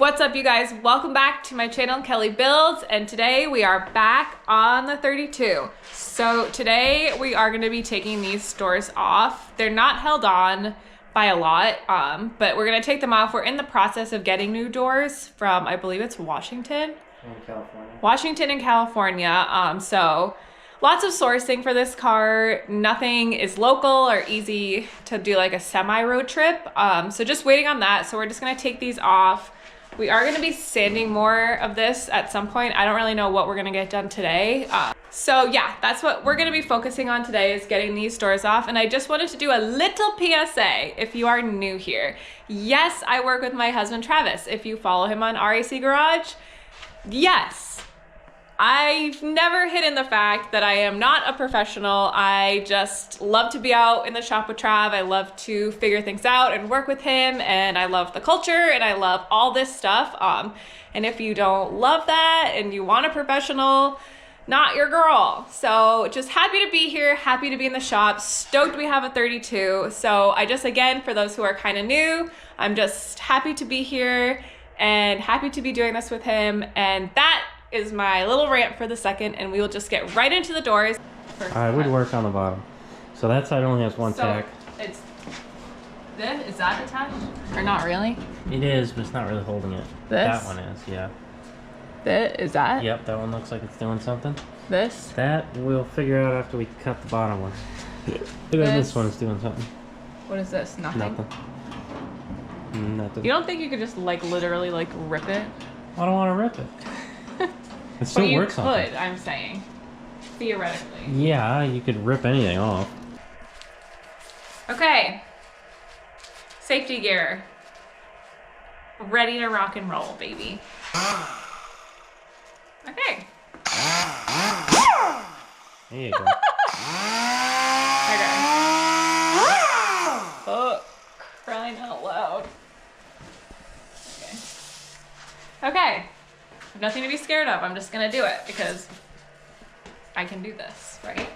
What's up, you guys? Welcome back to my channel, Kelly Builds, and today we are back on the 32. So today we are going to be taking these doors off. They're not held on by a lot, but we're going to take them off. We're in the process of getting new doors from, I believe it's Washington? California. Washington and California. So lots of sourcing for this car. Nothing is local or easy to do like a semi-road trip. So just waiting on that. So we're just going to take these off. We are going to be sanding more of this at some point. I don't really know what we're going to get done today. So yeah, that's what we're going to be focusing on today, is getting these doors off. And I just wanted to do a little PSA if you are new here. Yes, I work with my husband, Travis. If you follow him on RAC Garage, yes. I've never hidden the fact that I am not a professional. I just love to be out in the shop with Trav. I love to figure things out and work with him, and I love the culture and I love all this stuff. And if you don't love that and you want a professional, not your girl. So just happy to be here, happy to be in the shop, stoked we have a 32. So I just, again, for those who are kind of new, I'm just happy to be here and happy to be doing this with him. And that is my little rant for the second, and we will just get right into the doors. I would work on the bottom. So that side only has one tack. It's this, is that attached? Or not really? It is, but it's not really holding it. This? That one is, yeah. This, is that? Yep, that one looks like it's doing something. This? That we'll figure out after we cut the bottom one. Look at this one is doing something. What is this? Nothing? Nothing. You don't think you could just like literally like rip it? I don't want to rip it. It still works on it. But you could, I'm saying. Theoretically. Yeah, you could rip anything off. Okay. Safety gear. Ready to rock and roll, baby. Okay. There you go. Okay. Oh, crying out loud. Okay. Okay. Nothing to be scared of. I'm just gonna do it because I can do this, right?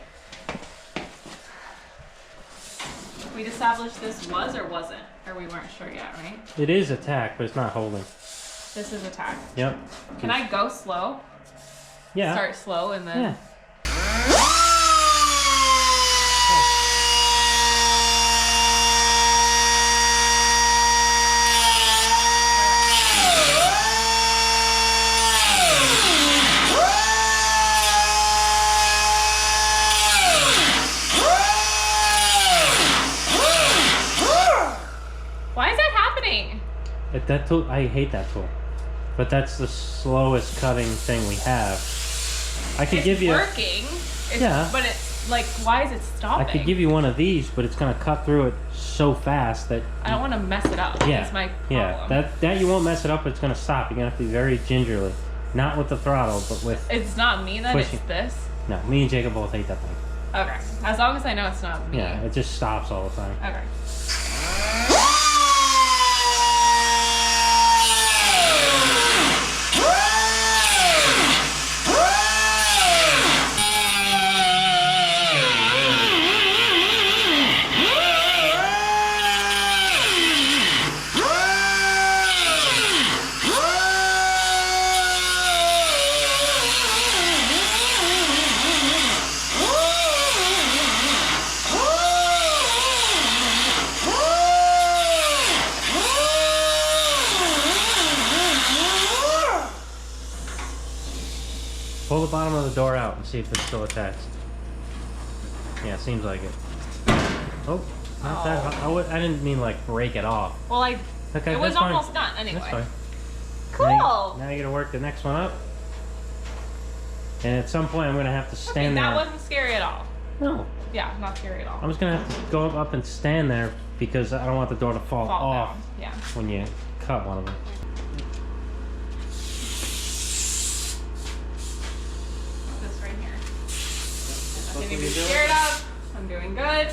We established this was or wasn't, or we weren't sure yet, right? It is a tack, but it's not holding. This is a tack. Yep. Can I go slow? Yeah. Start slow and then... Yeah. Why is that happening? That tool, I hate that tool, but that's the slowest cutting thing we have. I could give you. It's working. Yeah. But it's like, why is it stopping? I could give you one of these, but it's gonna cut through it so fast that. I don't want to mess it up. Yeah. That's my problem. Yeah. That you won't mess it up. But it's gonna stop. You're gonna have to be very gingerly, not with the throttle, but with. It's not me then. Pushing. It's this. No, me and Jacob both hate that thing. Okay. As long as I know it's not me. Yeah, it just stops all the time. Okay. Pull the bottom of the door out and see if it's still attached. Yeah, seems like it. Oh, not that. I didn't mean like break it off. Well, Okay, it was that's fine. almost done anyway. That's fine. Cool. Now you gotta work the next one up. And at some point I'm gonna have to stand there. That wasn't scary at all. No. Yeah, not scary at all. I'm just gonna have to go up and stand there because I don't want the door to fall off down. Yeah. when you cut one of them. This right here. Nothing to be scared of. I'm doing good.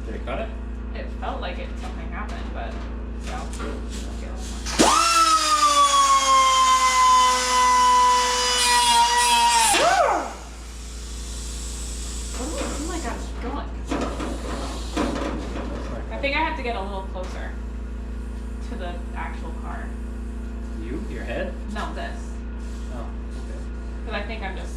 Did it cut it? It felt like something happened, but no. Okay, oh my gosh, going. I think I have to get a little closer to the actual car. You? Your head? No, this. Oh, okay. Because I think I'm just.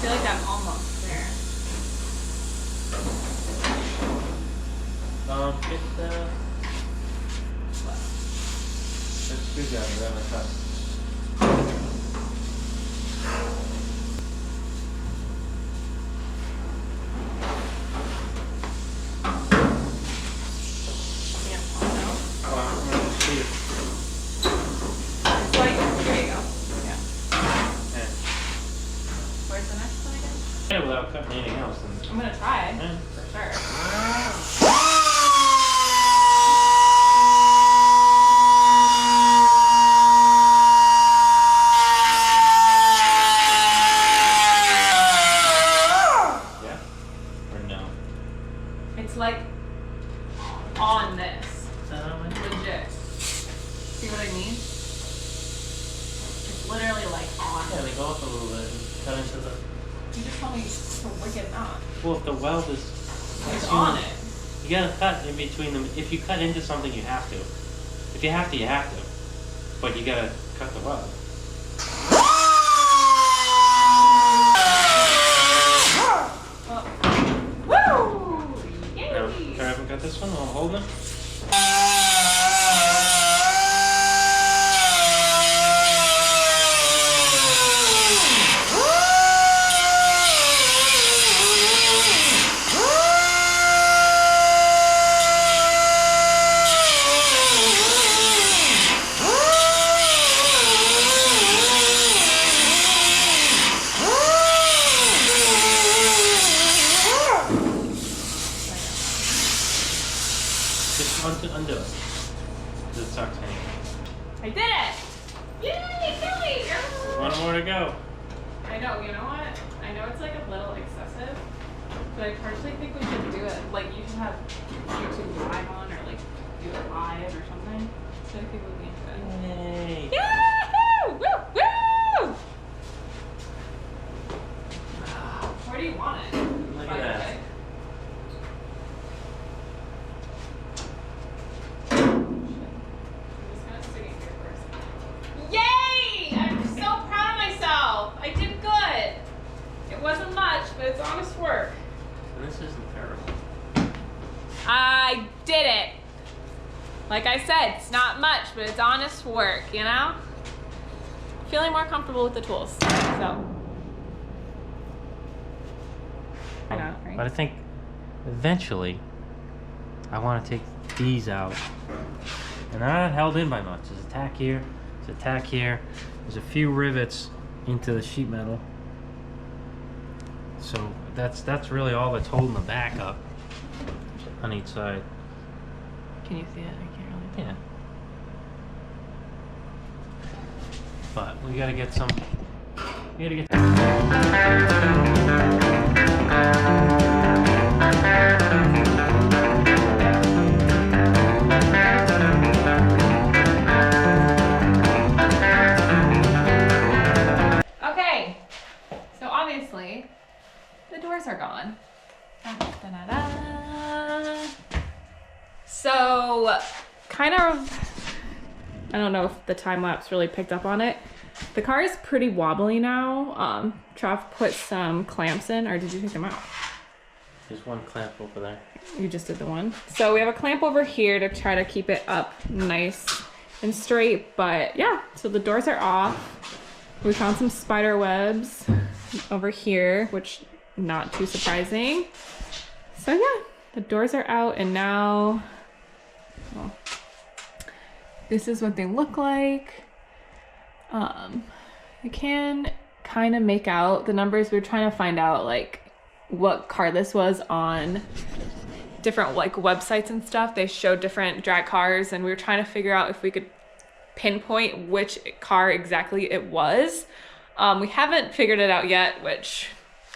I feel like I'm almost there. Get the. What? That's screwdriver on the top. Yeah, no. Oh, I'm gonna see it. It's like, here you go. Yeah. Yeah. Where's the next one again? Yeah, without cutting anything else. I'm gonna try, Yeah. for sure. Yeah? Or no? It's like on this. Is that on it? Legit. See what I mean? It's literally like on. Yeah, they go up a little bit and cut into the. You just told me to wicked not. Well, if the weld is. It's on it. You gotta cut in between them. If you cut into something, you have to. If you have to, you have to. But you gotta cut the weld. Woo! Yay! Now, I haven't got this one. I'll hold it. Just undo it. The sucks hanging. I did it! Yay, Kelly! One more to go. I know, you know what? I know it's like a little excessive, but I personally think we should do it. Like, you should have YouTube live on, or like do it live or something. So I think people would be into it. Yay! Yahoo! Woo! Woo! Where do you want it? Look By at the that. way? I'm just kind of sitting here for a second. Yay! I'm so proud of myself. I did good. It wasn't much, but it's honest work. And this isn't terrible. I did it. Like I said, it's not much, but it's honest work, you know? Feeling more comfortable with the tools, so. I know, right? But I think eventually I want to take these out. And they're not held in by much. There's a tack here, there's a tack here, there's a few rivets into the sheet metal. So that's really all that's holding the back up on each side. Can you see it? I can't really. Yeah. But we gotta get some. We gotta get. Okay, so obviously the doors are gone. Da-da-da-da. So, kind of, I don't know if the time lapse really picked up on it. The car is pretty wobbly now. Trav put some clamps in, or did you take them out? There's one clamp over there. You just did the one. So we have a clamp over here to try to keep it up nice and straight, but yeah, so the doors are off. We found some spider webs over here, which not too surprising. So yeah, the doors are out, and now, well, this is what they look like. You can kind of make out the numbers. We were trying to find out like what car this was on different like websites and stuff. They showed different drag cars, and we were trying to figure out if we could pinpoint which car exactly it was. We haven't figured it out yet, which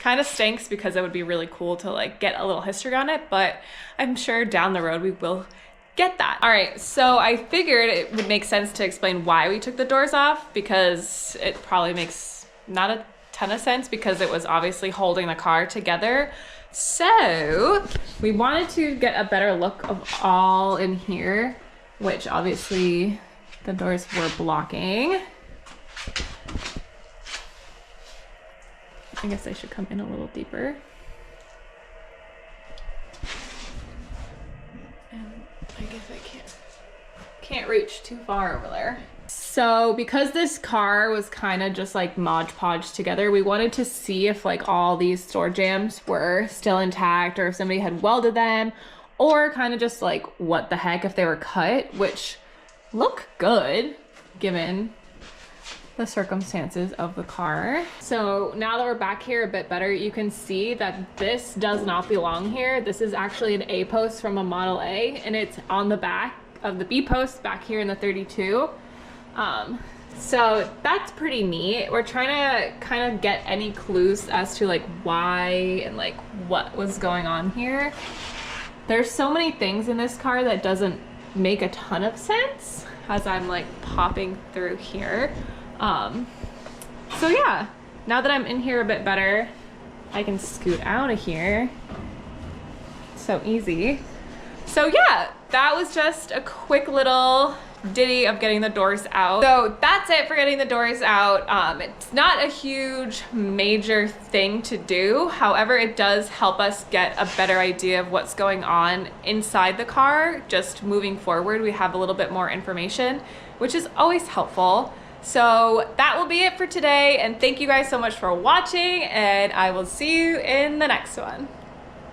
kind of stinks because it would be really cool to like get a little history on it, but I'm sure down the road we will get that. All right, so I figured it would make sense to explain why we took the doors off, because it probably makes not a ton of sense because it was obviously holding the car together. So we wanted to get a better look of all in here, which obviously the doors were blocking. I guess I should come in a little deeper. And I guess I can't reach too far over there. So because this car was kind of just like Mod Podge together, we wanted to see if like all these door jambs were still intact or if somebody had welded them, or kind of just like what the heck if they were cut, which look good given the circumstances of the car. So now that we're back here a bit better, you can see that this does not belong here. This is actually an A post from a Model A, and it's on the back of the B post back here in the 32. So that's pretty neat. We're trying to kind of get any clues as to like why and like what was going on here. There's so many things in this car that doesn't make a ton of sense as I'm like popping through here. So yeah, now that I'm in here a bit better, I can scoot out of here. So easy. So yeah, that was just a quick little ditty of getting the doors out. So that's it for getting the doors out. It's not a huge major thing to do. However, it does help us get a better idea of what's going on inside the car. Just moving forward, we have a little bit more information, which is always helpful. So that will be it for today, and thank you guys so much for watching, and I will see you in the next one.